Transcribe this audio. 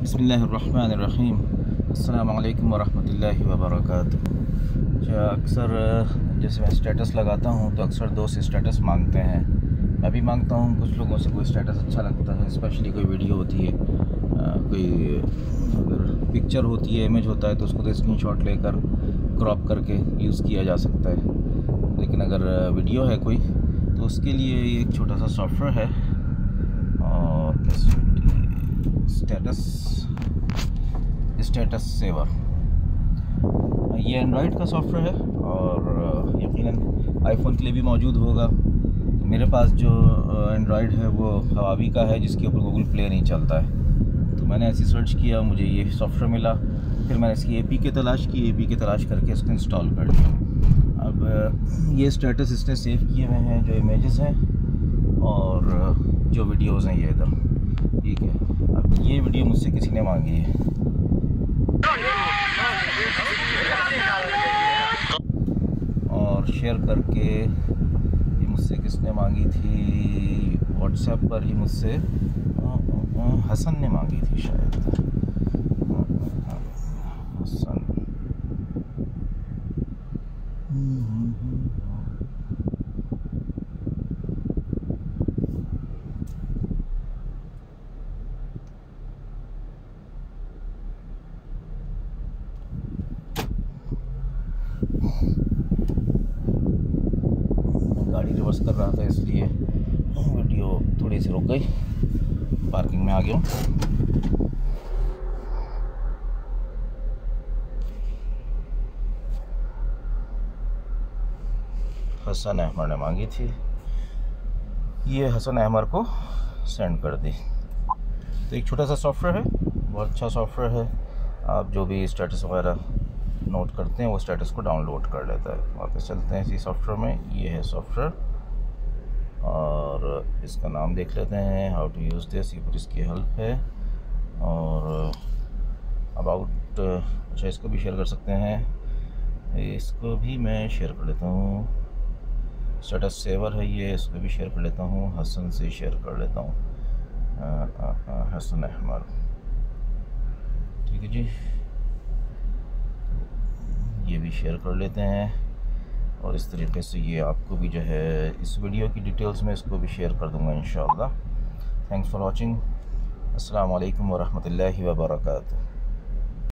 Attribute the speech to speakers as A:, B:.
A: बिस्मिल्लाहिर्रहमानिर्रहीम। अस्सलामु अलैकुम वरहमतुल्लाहि वबरकातुहू। अक्सर जैसे मैं स्टेटस लगाता हूँ तो अक्सर दोस्त स्टेटस मांगते हैं, मैं भी मांगता हूँ। कुछ लोगों से कोई स्टेटस अच्छा लगता है, स्पेशली कोई वीडियो होती है, कोई अगर पिक्चर होती है, इमेज होता है तो उसको तो स्क्रीनशॉट लेकर क्रॉप करके यूज़ किया जा सकता है। लेकिन अगर वीडियो है कोई तो उसके लिए एक छोटा सा सॉफ्टवेयर है और स्टेटस सेवर। ये एंड्रॉयड का सॉफ्टवेयर है और यकीनन आईफोन के लिए भी मौजूद होगा। तो मेरे पास जो एंड्रॉयड है वो हवावी का है, जिसके ऊपर गूगल प्ले नहीं चलता है। तो मैंने ऐसी सर्च किया, मुझे ये सॉफ्टवेयर मिला, फिर मैंने इसकी APK तलाश की, APK तलाश करके इसको इंस्टॉल कर लिया। अब ये स्टेटस इसने सेव किए हुए हैं, जो इमेजेस हैं और जो वीडियोस हैं ये इधर, ठीक है। अब ये वीडियो मुझसे किसी ने मांगी है और शेयर करके, ये मुझसे किसने मांगी थी, व्हाट्सएप पर ही मुझसे हसन ने मांगी थी शायद, हसन। गाड़ी रिवर्स कर रहा था इसलिए वीडियो थोड़ी सी रुक गई। पार्किंग में आ गया हूँ। हसन अहमद ने मांगी थी, ये हसन अहमद को सेंड कर दी। तो एक छोटा सा सॉफ्टवेयर है, बहुत अच्छा सॉफ्टवेयर है। आप जो भी स्टेटस वगैरह नोट करते हैं वो स्टेटस को डाउनलोड कर लेता है। वापस चलते हैं इसी सॉफ्टवेयर में। ये है सॉफ्टवेयर और इसका नाम देख लेते हैं, हाउ टू यूज़ दिस। ये पूरी इसकी हेल्प है और अबाउट, अच्छा इसको भी शेयर कर सकते हैं, इसको भी मैं शेयर कर लेता हूँ। स्टेटस सेवर है ये, इसको भी शेयर कर लेता हूँ, हसन से शेयर कर लेता हूँ, हसन अहमद, ठीक है जी। ये भी शेयर कर लेते हैं और इस तरीके से ये आपको भी जो है इस वीडियो की डिटेल्स में इसको भी शेयर कर दूंगा इंशाअल्लाह। Thanks for watching. अस्सलाम वालेकुम वरहमतुल्लाहि वबरकातुहू।